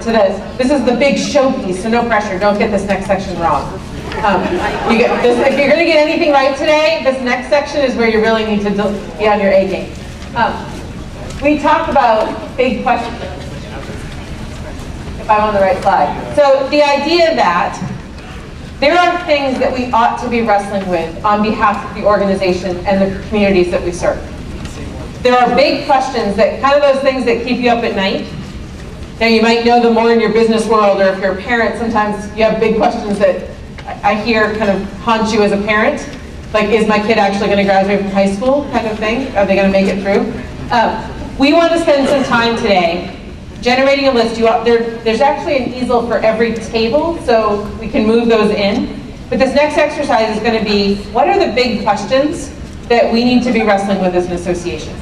to this is the big showpiece, so no pressure. Don't get this next section wrong. If you're going to get anything right today, this next section is where you really need to be on your A game. We talked about big questions. If I'm on the right slide. So the idea that there are things that we ought to be wrestling with on behalf of the organization and the communities that we serve. There are big questions that, kind of those things that keep you up at night. Now you might know them more in your business world, or if you're a parent, sometimes you have big questions that I hear kind of haunt you as a parent. Like, is my kid actually going to graduate from high school kind of thing? Are they going to make it through? We want to spend some time today generating a list. There's actually an easel for every table, so we can move those in. But this next exercise is going to be, what are the big questions that we need to be wrestling with as an association?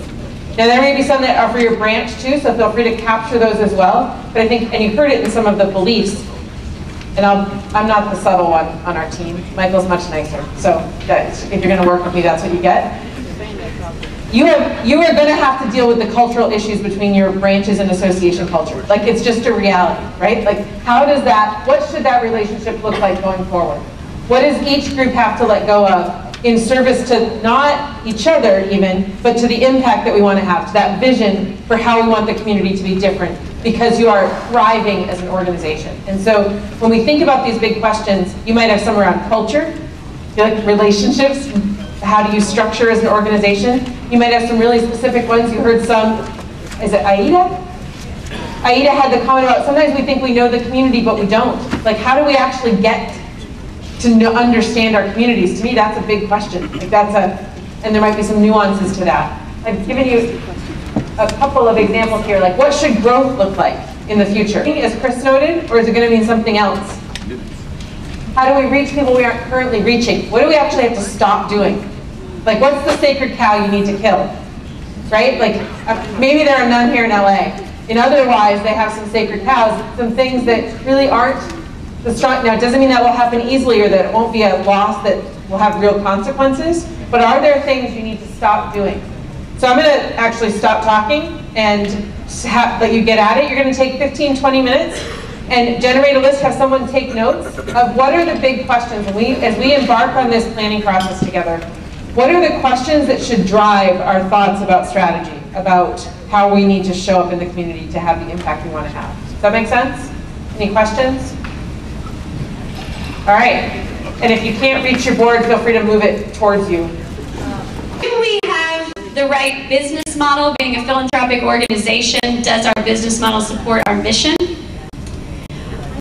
Now there may be some that are for your branch too, so feel free to capture those as well. But I think, and you heard it in some of the beliefs, and I'm not the subtle one on our team. Michael's much nicer, so if you're going to work with me, that's what you get. You are going to have to deal with the cultural issues between your branches and association culture. Like, it's just a reality, right? Like, what should that relationship look like going forward? What does each group have to let go of in service to not each other even, but to the impact that we want to have, to that vision for how we want the community to be different, because you are thriving as an organization. And so when we think about these big questions, you might have some around culture, like relationships, how do you structure as an organization? You might have some really specific ones. You heard some, is it Aida? Aida had the comment about sometimes we think we know the community, but we don't. Like, how do we actually get to understand our communities? To me, that's a big question. Like, and there might be some nuances to that. I've given you a couple of examples here. Like, what should growth look like in the future? As Chris noted, or is it going to mean something else? How do we reach people we aren't currently reaching? What do we actually have to stop doing? Like, what's the sacred cow you need to kill? Right? Like, maybe there are none here in LA. And otherwise, they have some sacred cows, some things that really aren't the strong. Now, it doesn't mean that will happen easily or that it won't be a loss that will have real consequences, but are there things you need to stop doing? So I'm going to actually stop talking and let you get at it. You're going to take 15, 20 minutes and generate a list, have someone take notes of what are the big questions. And as we embark on this planning process together, what are the questions that should drive our thoughts about strategy, about how we need to show up in the community to have the impact we want to have? Does that make sense? Any questions? All right. And if you can't reach your board, feel free to move it towards you. Do we have the right business model? Being a philanthropic organization, does our business model support our mission?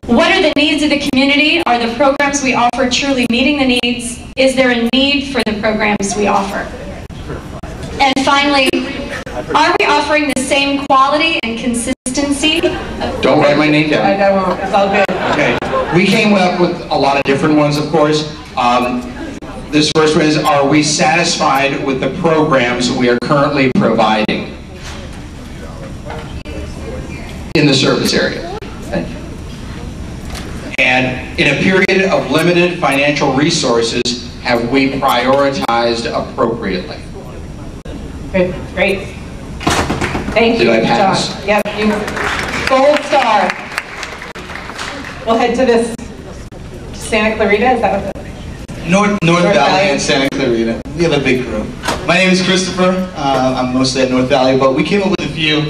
What are the needs of the community? Are the programs we offer truly meeting the needs? Is there a need for the programs we offer? And finally, are we offering the same quality and consistency? Don't write my name down. I won't. It's all good. Okay. We came up with a lot of different ones, of course. This first one is, are we satisfied with the programs we are currently providing in the service area? Thank you. And in a period of limited financial resources, have we prioritized appropriately? Good, great. Thank you. Did I pass? Yep, you gold star. We'll head to this Santa Clarita, is that what North Valley and Santa Clarita. We have a big group. My name is Christopher. I'm mostly at North Valley, but we came up with a few.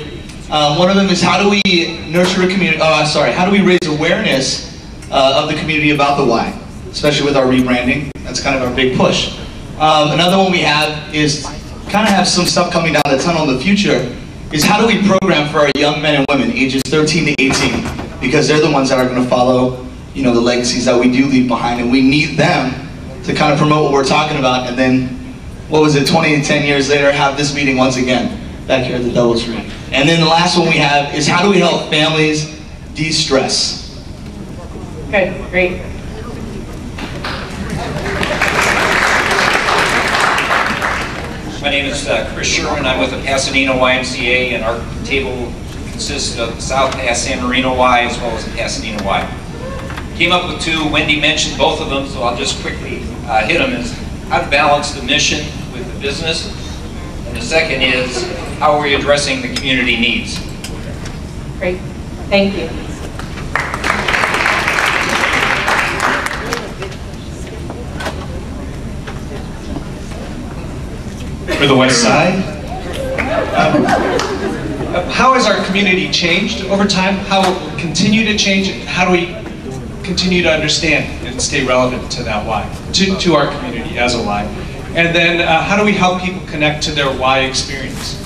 One of them is, how do we nurture a community? How do we raise awareness of the community about the Y, especially with our rebranding? That's kind of our big push. Another one we have is kind of have some stuff coming down the tunnel in the future. Is how do we program for our young men and women, ages 13 to 18, because they're the ones that are going to follow, the legacies that we do leave behind, and we need them to kind of promote what we're talking about. And then, what was it, 20 and 10 years later, have this meeting once again back here at the Double Tree. And then the last one we have is, how do we help families de-stress? Good, great. My name is Chris Sherman. I'm with the Pasadena YMCA, and our table consists of the South Pass San Marino Y as well as the Pasadena Y. Came up with two. Wendy mentioned both of them, so I'll just quickly hit them. Is how to balance the mission with the business, and the second is how are we addressing the community needs. Great, thank you. for the West Side. How has our community changed over time? How will it continue to change? How do we continue to understand and stay relevant to that why, to our community as a why? And then how do we help people connect to their why experience?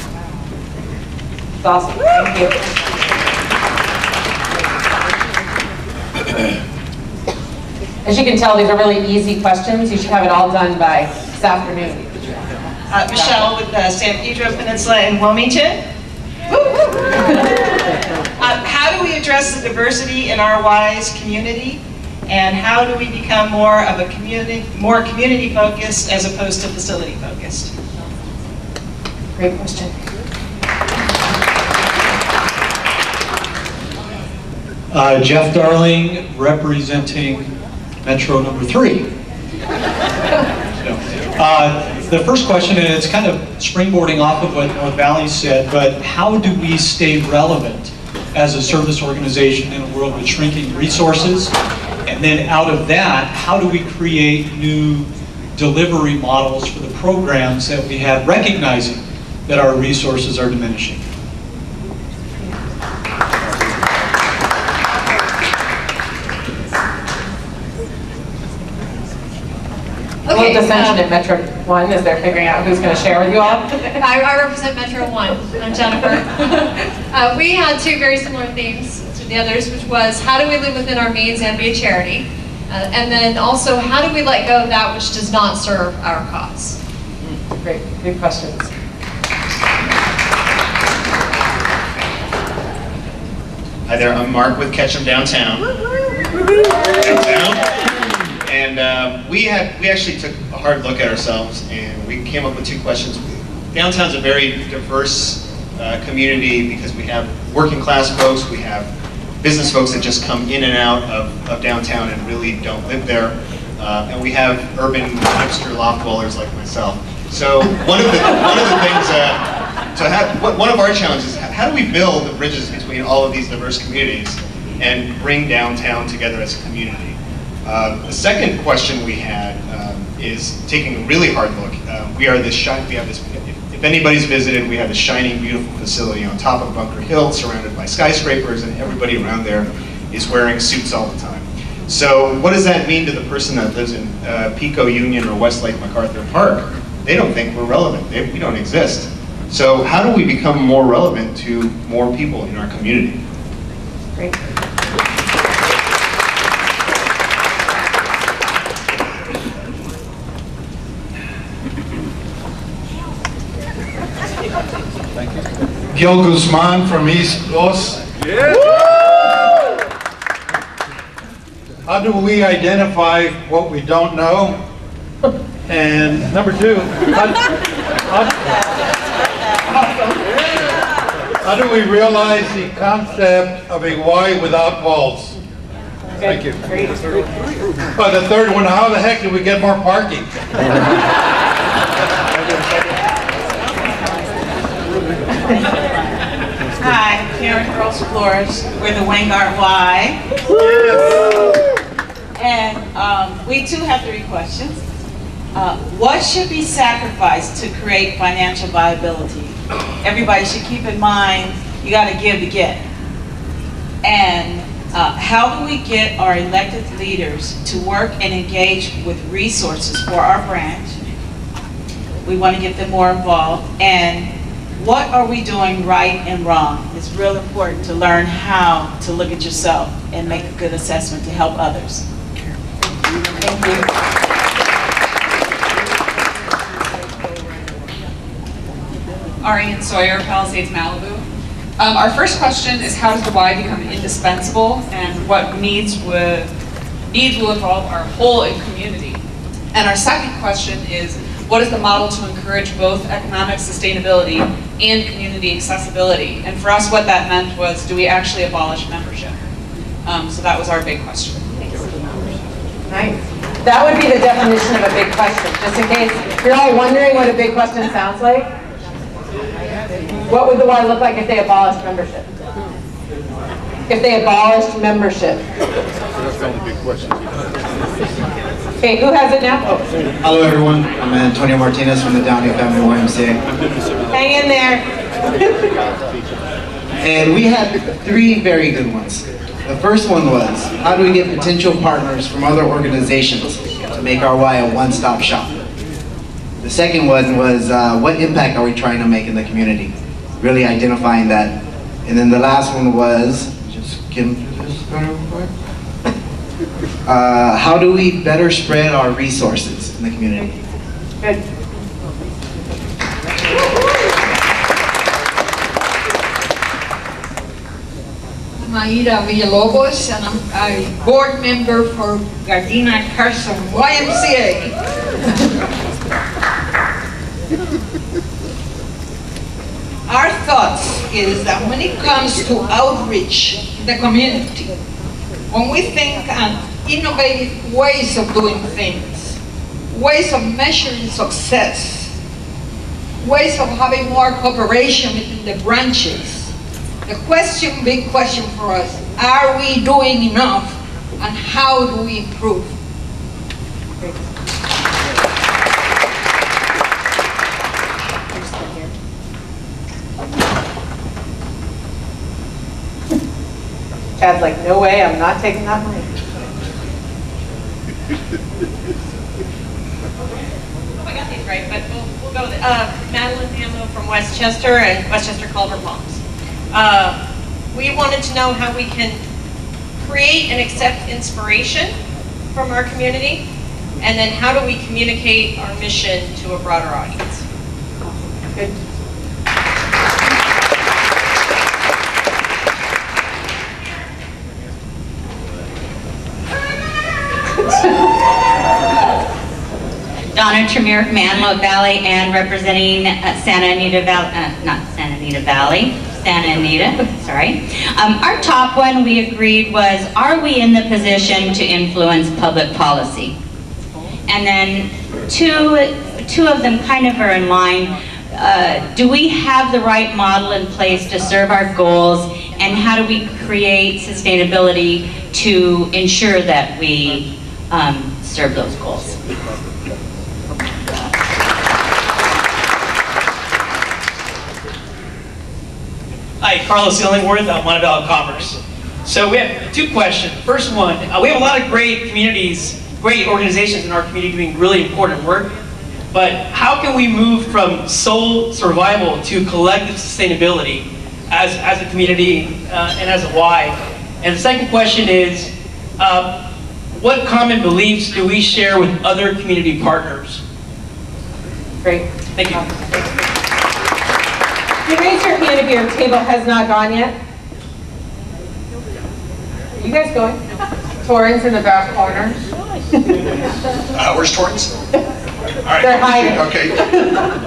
That's awesome. Thank you. As you can tell, these are really easy questions. You should have it all done by this afternoon. Michelle with the San Pedro Peninsula in Wilmington. How do we address the diversity in our WISE community? And how do we become more of a community focused as opposed to facility focused? Great question. Jeff Darling, representing Metro number 3. The first question, and it's kind of springboarding off of what North Valley said, but how do we stay relevant as a service organization in a world with shrinking resources? And then out of that, how do we create new delivery models for the programs that we have, recognizing that our resources are diminishing? Okay, dissension at Metro 1 as they're figuring out who's going to share with you all. I represent Metro 1. I'm Jennifer. We had two very similar themes to the others, which was how do we live within our means and be a charity? And then also, how do we let go of that which does not serve our cause? Great, good questions. Hi there, I'm Mark with Ketchum Downtown. And we actually took a hard look at ourselves, and we came up with two questions. Downtown's a very diverse community because we have working class folks, we have business folks that just come in and out of downtown and really don't live there, and we have urban hipster loft dwellers like myself. So one of the things one of our challenges is how do we build the bridges between all of these diverse communities and bring downtown together as a community? The second question we had is taking a really hard look. If anybody's visited, we have this shining, beautiful facility on top of Bunker Hill, surrounded by skyscrapers, and everybody around there is wearing suits all the time. So what does that mean to the person that lives in Pico Union or Westlake MacArthur Park? They don't think we're relevant. We don't exist. So how do we become more relevant to more people in our community? Great. Gil Guzman from East Coast. Yeah. How do we identify what we don't know? And number two, how do we realize the concept of a why without walls? Thank you. But the third one, how the heck do we get more parking? Hi, Karen Gross Flores. We're the Vanguard Y. And we too have 3 questions. What should be sacrificed to create financial viability? Everybody should keep in mind, you got to give to get. And how do we get our elected leaders to work and engage with resources for our branch? We want to get them more involved. And what are we doing right and wrong? It's real important to learn how to look at yourself and make a good assessment to help others. Thank you. Ariane Sawyer, Palisades, Malibu. Our first question is how does the why become indispensable, and what needs will involve our whole community? And our second question is what is the model to encourage both economic sustainability and community accessibility? And for us, what that meant was, do we actually abolish membership? So that was our big question. Nice. That would be the definition of a big question, just in case you're all wondering what a big question sounds like. What would the why look like if they abolished membership? If they abolished membership. That's not a big question. Okay, who has it now? Hello everyone, I'm Antonio Martinez from the Downey Family YMCA. Hang in there. And we had 3 very good ones. The first one was, how do we get potential partners from other organizations to make our Y a one-stop shop? The second one was, what impact are we trying to make in the community? Really identifying that. And then the last one was, just getting through this real quick. How do we better spread our resources in the community? Good. I'm Aida Villalobos, and I'm a board member for Gardena Carson YMCA. Our thoughts is that when it comes to outreach in the community, when we think on innovative ways of doing things, ways of measuring success, ways of having more cooperation between the branches, the big question for us, are we doing enough and how do we improve? Chad's like, no way, I'm not taking that mic. I got these right, but we'll go with it. Madeline Ammo from Westchester and Westchester Culver Palms. We wanted to know how we can create and accept inspiration from our community, and then how do we communicate our mission to a broader audience. Good. Donna Tremere from Antelope Valley and representing Santa Anita Valley, sorry. Our top one we agreed was, are we in the position to influence public policy? And then two of them kind of are in line. Do we have the right model in place to serve our goals, and how do we create sustainability to ensure that we serve those goals? Hi, Carlos Illingworth, Montebello Commerce. So we have 2 questions. First one, we have a lot of great communities, great organizations in our community doing really important work, but how can we move from sole survival to collective sustainability as a community and as a Y? And the second question is, what common beliefs do we share with other community partners? Great. Thank you. You raise your hand if your table has not gone yet. Are you guys going? Torrance in the back corner. Where's Torrance? All right. They're hiding. Okay.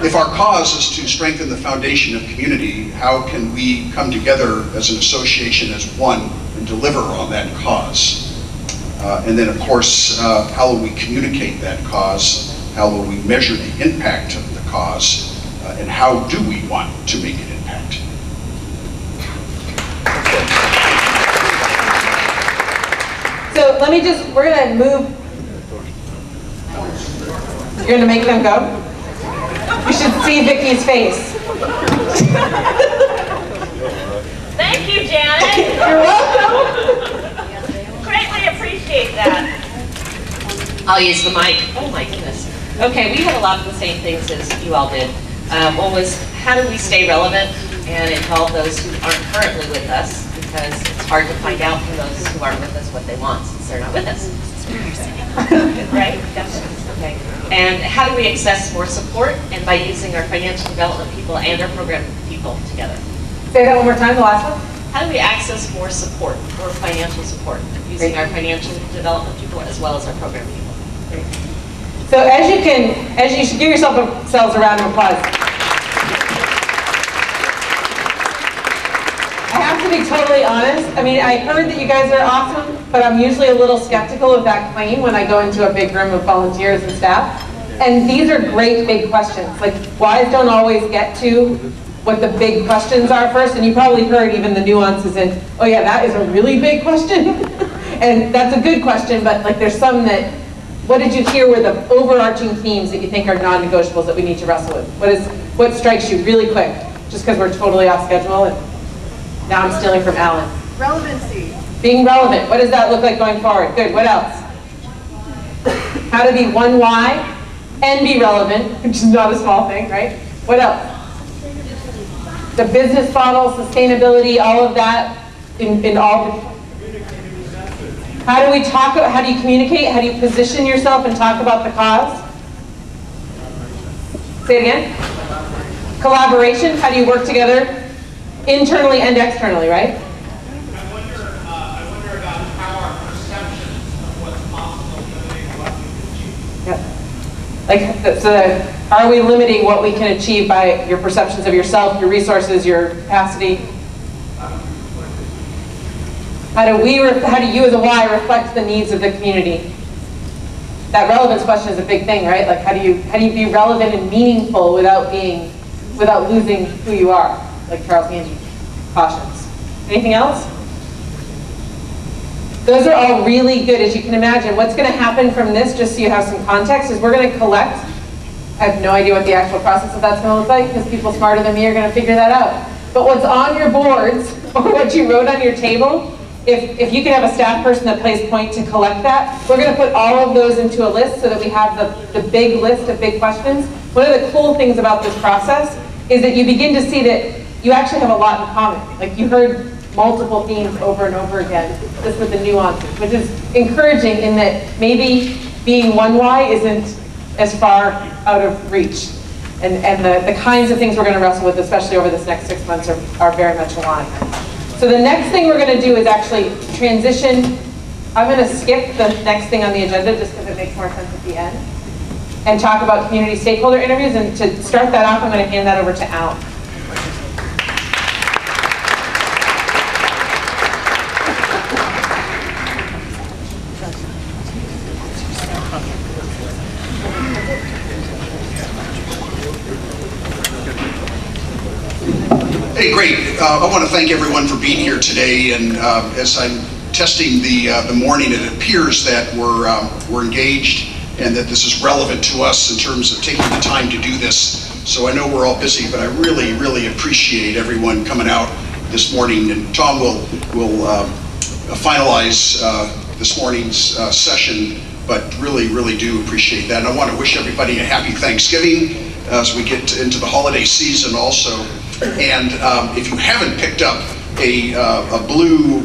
If our cause is to strengthen the foundation of community, how can we come together as an association, as one, and deliver on that cause? And then, of course, how will we communicate that cause? How will we measure the impact of the cause? And how do we want to make an impact? So let me we're going to move. You're going to make them go? You should see Vicky's face. Thank you, Janet. You're welcome. Greatly appreciate that. I'll use the mic. Oh my goodness. Okay, we had a lot of the same things as you all did. One was, how do we stay relevant and involve those who aren't currently with us, because it's hard to find out from those who aren't with us what they want since they're not with us. Right? Definitely. Okay. And how do we access more support, and by using our financial development people and our program people together. Say that one more time, the last one. How do we access more support, more financial support, using our financial development people as well as our program people. Great. So as you should give yourselves a round of applause. I have to be totally honest. I mean, I heard that you guys are awesome, but I'm usually a little skeptical of that claim when I go into a big room of volunteers and staff. And these are great big questions. Like, Ys don't always get to what the big questions are first, and you probably heard even the nuances in, oh yeah, that is a really big question. And that's a good question, but like there's some that What did you hear were the overarching themes that you think are non-negotiables that we need to wrestle with? What strikes you really quick? Just because we're totally off schedule and now I'm stealing from Alan. Relevancy. Being relevant. What does that look like going forward? Good. What else? How to be one why and be relevant, which is not a small thing, right? What else? The business model, sustainability, all of that in all. How do we talk about, how do you communicate? How do you position yourself and talk about the cause? Say it again. Collaboration. How do you work together internally and externally, right? I wonder about how our perception of what's possible limiting what we can achieve. Yep. Like, so are we limiting what we can achieve by your perceptions of yourself, your resources, your capacity? How do you as a Y reflect the needs of the community? That relevance question is a big thing, right? Like how do you be relevant and meaningful without losing who you are? Like Charles Ganji cautions. Anything else? Those are all really good, as you can imagine. What's going to happen from this, just so you have some context, is we're going to collect. I have no idea what the actual process of that's going to look like, because people smarter than me are going to figure that out. But what's on your boards, or what you wrote on your table, if you can have a staff person that plays point to collect that, we're going to put all of those into a list so that we have the big list of big questions. One of the cool things about this process is that you begin to see that you actually have a lot in common. Like you heard multiple themes over and over again, just with the nuances, which is encouraging in that maybe being one Y isn't as far out of reach. And the kinds of things we're going to wrestle with, especially over this next 6 months, are very much aligned. So the next thing we're going to do is actually transition. I'm going to skip the next thing on the agenda just because it makes more sense at the end, and talk about community stakeholder interviews. And to start that off, I'm going to hand that over to Alan. Hey, great. I want to thank everyone for being here today. And as I'm testing the morning, it appears that we're engaged and that this is relevant to us in terms of taking the time to do this. So I know we're all busy, but I really, really appreciate everyone coming out this morning. And Tom will finalize this morning's session, but really, really do appreciate that. And I want to wish everybody a happy Thanksgiving as we get into the holiday season also. And if you haven't picked up a blue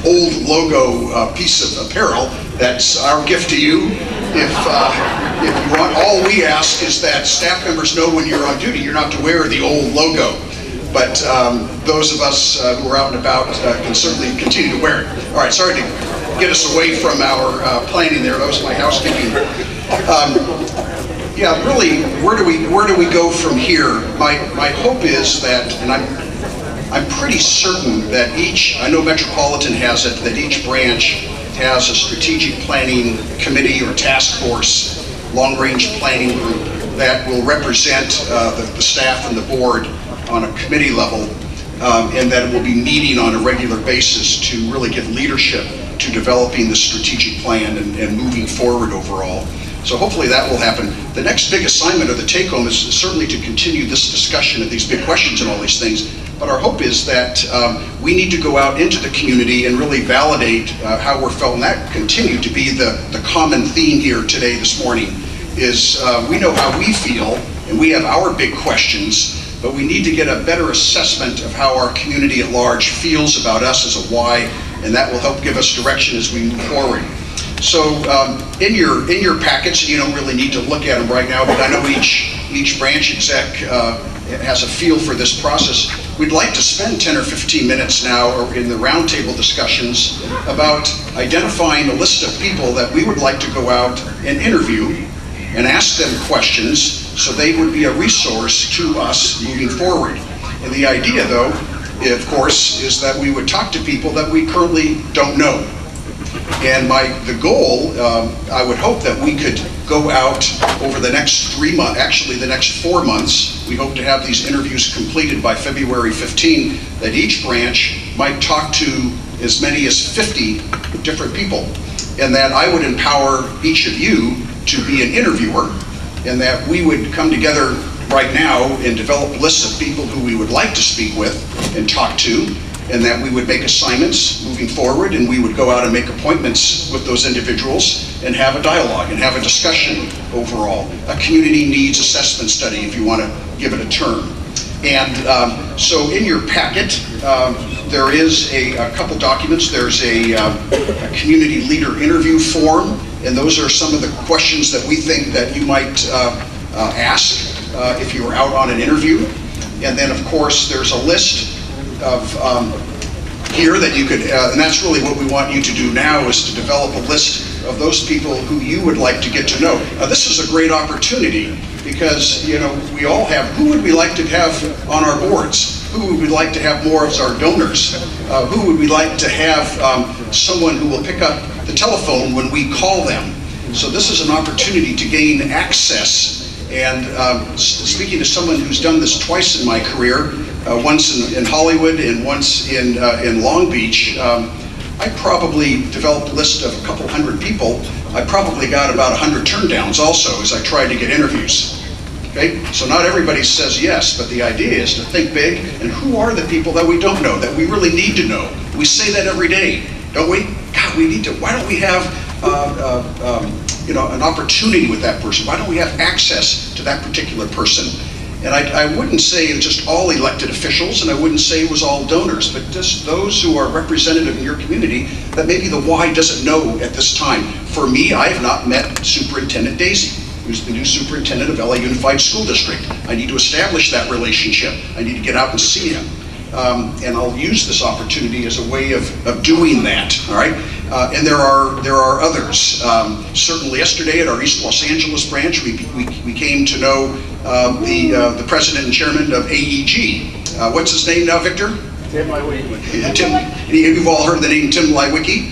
old logo piece of apparel, that's our gift to you. If you want, all we ask is that staff members know when you're on duty, you're not to wear the old logo. But those of us who are out and about can certainly continue to wear it. All right, sorry to get us away from our planning there. That was my housekeeping. Yeah, really, where do we go from here? My hope is that, and I'm pretty certain that I know Metropolitan has it, that each branch has a strategic planning committee or task force, long-range planning group that will represent the staff and the board on a committee level, and that it will be meeting on a regular basis to really give leadership to developing the strategic plan and moving forward overall. So hopefully that will happen. The next big assignment or the take-home is certainly to continue this discussion of these big questions and all these things. But our hope is that we need to go out into the community and really validate how we're felt. And that continued to be the common theme here today, this morning, is we know how we feel and we have our big questions, but we need to get a better assessment of how our community at large feels about us as a Y, and that will help give us direction as we move forward. So in your packets, you don't really need to look at them right now, but I know each branch exec has a feel for this process. We'd like to spend 10 or 15 minutes now or in the roundtable discussions about identifying a list of people that we would like to go out and interview and ask them questions so they would be a resource to us moving forward. And the idea, though, of course, is that we would talk to people that we currently don't know. And the goal, I would hope that we could go out over the next 3 months, actually the next 4 months. We hope to have these interviews completed by February 15, that each branch might talk to as many as 50 different people. and that I would empower each of you to be an interviewer, and that we would come together right now and develop lists of people who we would like to speak with and talk to, and that we would make assignments moving forward, and we would go out and make appointments with those individuals and have a dialogue and have a discussion overall. A community needs assessment study, if you want to give it a term. And so in your packet, there is a couple documents. There's a community leader interview form, and those are some of the questions that we think that you might ask if you were out on an interview. And then of course there's a list of here that you could, and that's really what we want you to do now, is to develop a list of those people who you would like to get to know. Now this is a great opportunity because, you know, we all have, who would we like to have on our boards? Who would we like to have more as our donors? Who would we like to have someone who will pick up the telephone when we call them? So this is an opportunity to gain access. And speaking to someone who's done this twice in my career, once in Hollywood and once in Long Beach, I probably developed a list of a couple hundred people. I probably got about 100 turndowns also as I tried to get interviews. Okay, so not everybody says yes, but the idea is to think big, and who are the people that we don't know, that we really need to know? We say that every day, don't we? God, we need to, why don't we have you know, an opportunity with that person? Why don't we have access to that particular person? And I wouldn't say it was just all elected officials, and I wouldn't say it was all donors, but just those who are representative in your community that maybe the Y doesn't know at this time. For me, I have not met Superintendent Daisy, who's the new superintendent of LA Unified School District. I need to establish that relationship. I need to get out and see him. And I'll use this opportunity as a way of doing that, all right? And there are others. Certainly yesterday at our East Los Angeles branch, we came to know the president and chairman of AEG. What's his name now, Victor? Tim Liwicki. Tim, you've all heard the name Tim Liwicki,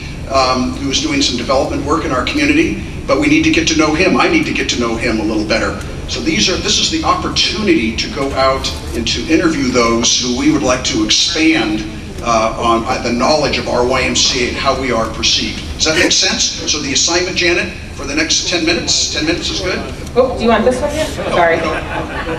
who is doing some development work in our community, but we need to get to know him. I need to get to know him a little better. So this is the opportunity to go out and to interview those who we would like to expand on the knowledge of our YMCA and how we are perceived. Does that make sense? So the assignment, Janet, for the next 10 minutes, 10 minutes is good? Oh, do you want this one yet? Sorry.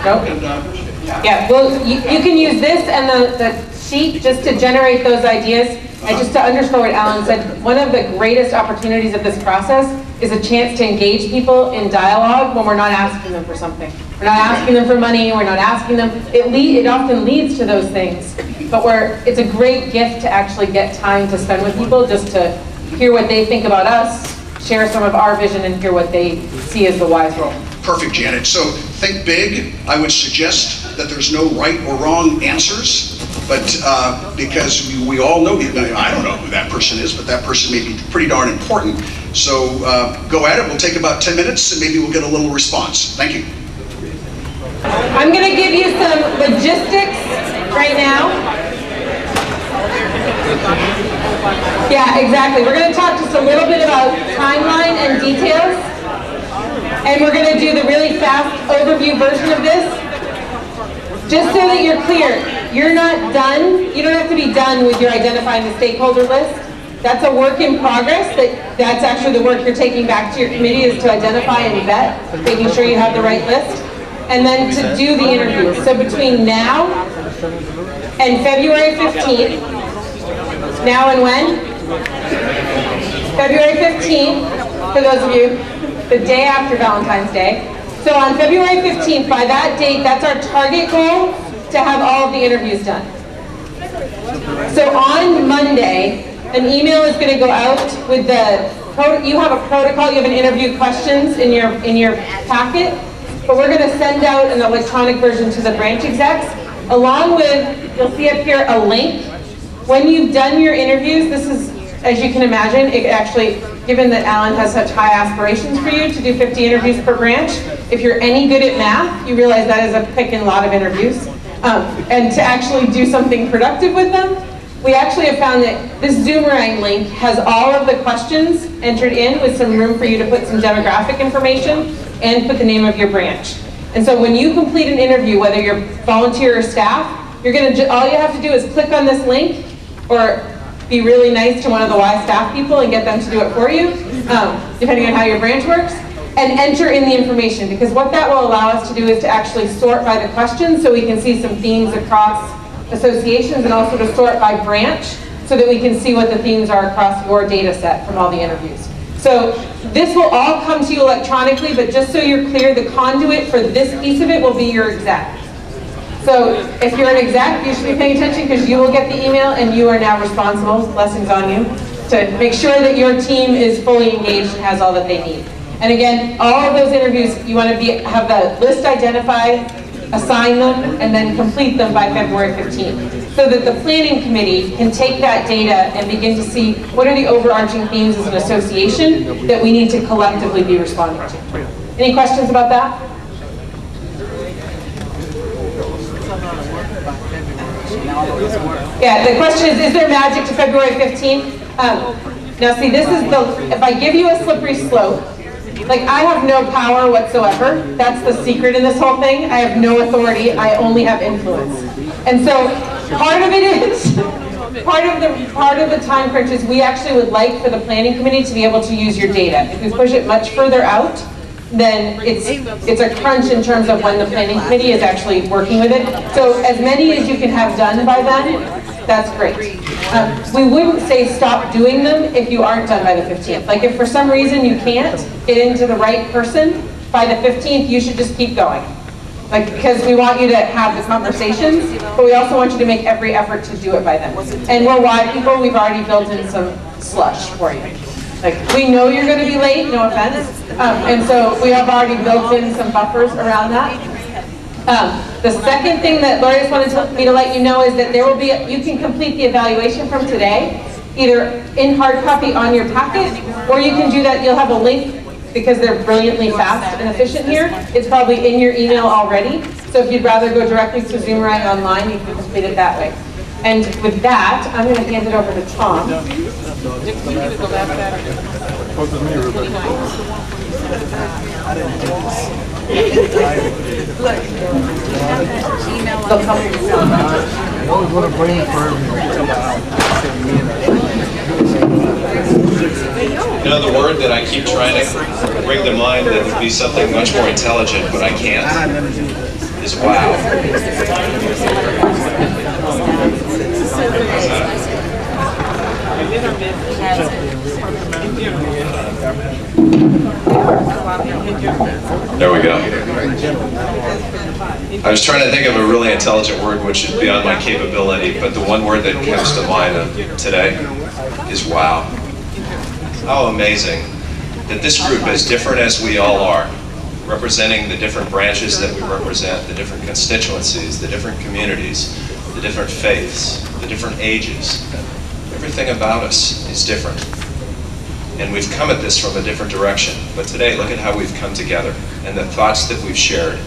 Nope. Yeah, well, you can use this and the sheet just to generate those ideas. And just to underscore what Alan said, one of the greatest opportunities of this process is a chance to engage people in dialogue when we're not asking them for something. We're not asking them for money, we're not asking them, it often leads to those things. But it's a great gift to actually get time to spend with people, just to hear what they think about us, share some of our vision, and hear what they see as the Y's role. Perfect, Janet. So think big. I would suggest that there's no right or wrong answers, but because we all know, I don't know who that person is, but that person may be pretty darn important. So go at it. We'll take about 10 minutes and maybe we'll get a little response. Thank you. I'm going to give you some logistics right now. Yeah, exactly. We're going to talk just a little bit about timeline and details. And we're going to do the really fast overview version of this. Just so that you're clear, you're not done. You don't have to be done with your identifying the stakeholder list. That's a work in progress. That's actually the work you're taking back to your committee, is to identify and vet, making sure you have the right list. And then to do the interview. So between now and February 15th, now and when? February 15th, for those of you, the day after Valentine's Day. So on February 15th, by that date, that's our target goal, to have all of the interviews done. So on Monday, an email is going to go out with you have a protocol, you have an interview questions in your packet, but we're going to send out an electronic version to the branch execs, along with, you'll see up here, a link. When you've done your interviews, this is, as you can imagine, it actually, given that Alan has such high aspirations for you to do 50 interviews per branch, if you're any good at math, you realize that is a pickin' lot of interviews. And to actually do something productive with them, we actually have found that this Zoomerang link has all of the questions entered in, with some room for you to put some demographic information and put the name of your branch. And so when you complete an interview, whether you're volunteer or staff, you're gonna all you have to do is click on this link, or be really nice to one of the Y staff people and get them to do it for you, depending on how your branch works, and enter in the information, because what that will allow us to do is to actually sort by the questions so we can see some themes across associations, and also to sort by branch so that we can see what the themes are across your data set from all the interviews. So this will all come to you electronically, but just so you're clear, the conduit for this piece of it will be your exec. So if you're an exec, you should be paying attention, because you will get the email and you are now responsible, blessings on you, to make sure that your team is fully engaged and has all that they need. And again, all of those interviews, you want to have the list identified, assign them, and then complete them by February 15th, so that the planning committee can take that data and begin to see what are the overarching themes as an association that we need to collectively be responding to. Any questions about that? Yeah, the question is there magic to February 15th? Now see, this is if I give you a slippery slope, like, I have no power whatsoever. That's the secret in this whole thing. I have no authority. I only have influence. And so part of it is, part of the time crunch is we actually would like for the planning committee to be able to use your data. If we push it much further out, then it's a crunch in terms of when the planning committee is actually working with it. So as many as you can have done by then, that's great. We wouldn't say stop doing them if you aren't done by the 15th. Like, if for some reason you can't get into the right person by the 15th, you should just keep going. Like, because we want you to have the conversations, but we also want you to make every effort to do it by then. And we're Y people, we've already built in some slush for you. Like, we know you're going to be late, no offense, and so we have already built in some buffers around that. The second thing that Lori just wanted me to let you know is that there will be, you can complete the evaluation from today, either in hard copy on your packet, or you can do that, you'll have a link, because they're brilliantly fast and efficient here. It's probably in your email already, so if you'd rather go directly to Zoomerang online, you can complete it that way. And with that, I'm going to hand it over to Tom. You know, the word that I keep trying to bring to mind that would be something much more intelligent, but I can't, is wow. There we go. I was trying to think of a really intelligent word which is beyond my capability, but the one word that comes to mind today is wow. How amazing that this group, as different as we all are, representing the different branches that we represent, the different constituencies, the different communities, the different faiths, the different ages, everything about us is different. And we've come at this from a different direction. But today, look at how we've come together. And the thoughts that we've shared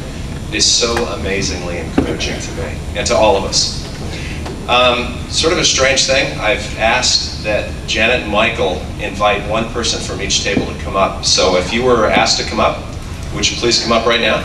is so amazingly encouraging to me and to all of us. Sort of a strange thing, I've asked that Janet and Michael invite one person from each table to come up. So if you were asked to come up, would you please come up right now?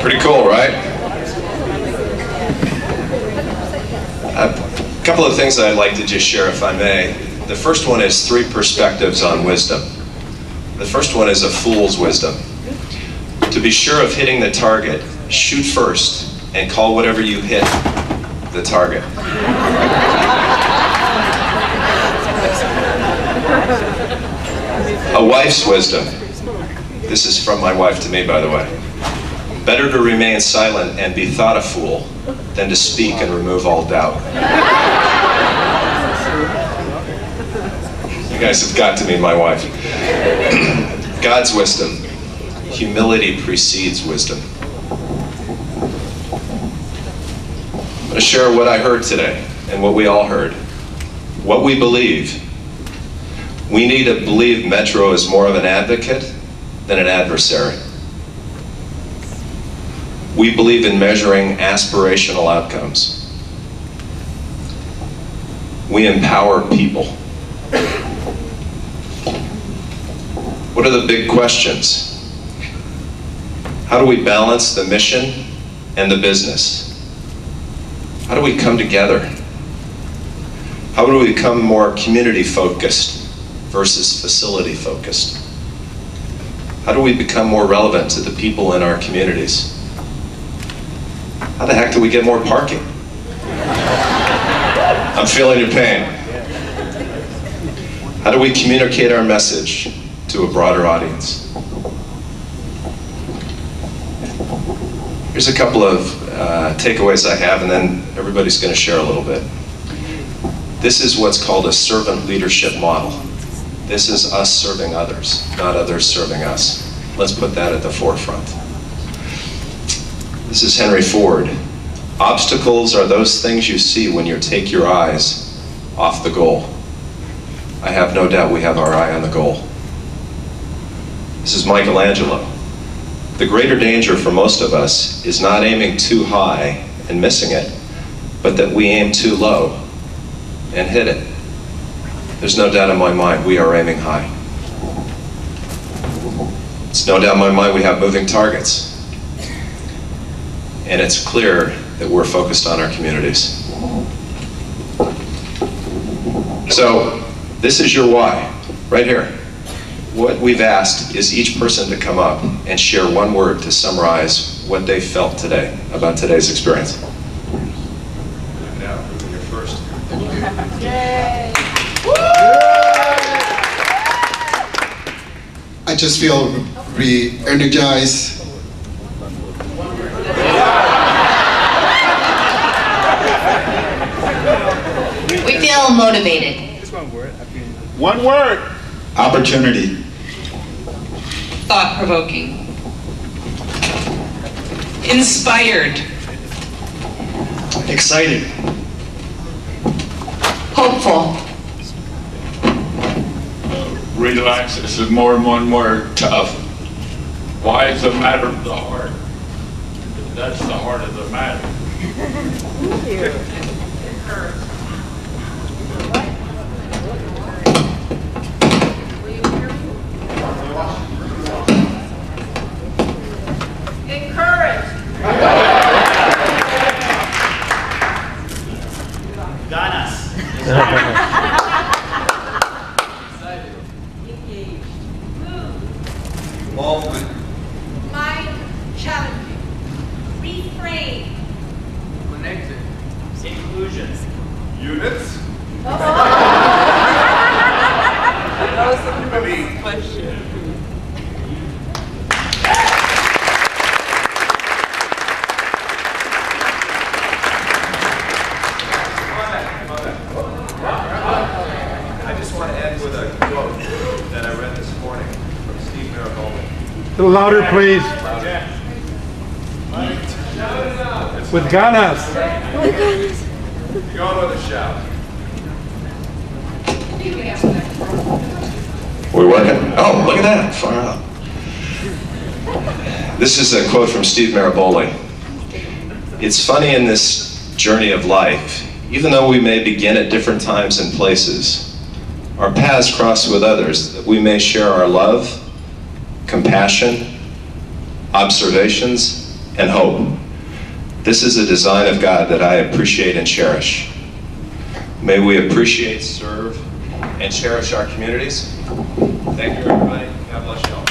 Pretty cool, right? A couple of things that I'd like to just share, if I may. The first one is 3 perspectives on wisdom. The first one is a fool's wisdom. To be sure of hitting the target, shoot first and call whatever you hit the target. A wife's wisdom. This is from my wife to me, by the way. Better to remain silent and be thought a fool than to speak and remove all doubt. You guys have got to meet my wife. God's wisdom. humility precedes wisdom. I'm going to share what I heard today and what we all heard. What we believe. We need to believe Metro is more of an advocate than an adversary. We believe in measuring aspirational outcomes. We empower people. What are the big questions? How do we balance the mission and the business? How do we come together? How do we become more community focused versus facility focused? How do we become more relevant to the people in our communities? How the heck do we get more parking? I'm feeling your pain. How do we communicate our message to a broader audience? Here's a couple of takeaways I have, and then everybody's going to share a little bit. This is what's called a servant leadership model. This is us serving others, not others serving us. Let's put that at the forefront. This is Henry Ford. Obstacles are those things you see when you take your eyes off the goal. I have no doubt we have our eye on the goal. This is Michelangelo. The greater danger for most of us is not aiming too high and missing it, but that we aim too low and hit it. There's no doubt in my mind we are aiming high. It's no doubt in my mind we have moving targets. And it's clear that we're focused on our communities. So, this is your why, right here. What we've asked is each person to come up and share one word to summarize what they felt today about today's experience. Now, you're first. Yay. I just feel re-energized. We feel motivated. Just one word. One word. Opportunity. Thought-provoking. Inspired. Excited. Hopeful. Relax. This is more than one word. Tough. Why is a matter of the heart? That's the heart of the matter. Thank you. Involvement. Mind challenging. Reframe. Connected. Inclusion. Units. That was the first question. I just want to end with a quote that I read this morning from Steve Miraboli. A little louder, please. With ganas. You all know the shout. We're working. Oh, look at that, far out. This is a quote from Steve Miraboli. It's funny in this journey of life, even though we may begin at different times and places, our paths cross with others, that we may share our love, compassion, observations, and hope. This is a design of God that I appreciate and cherish. May we appreciate, serve, and cherish our communities. Thank you, everybody. God bless you all.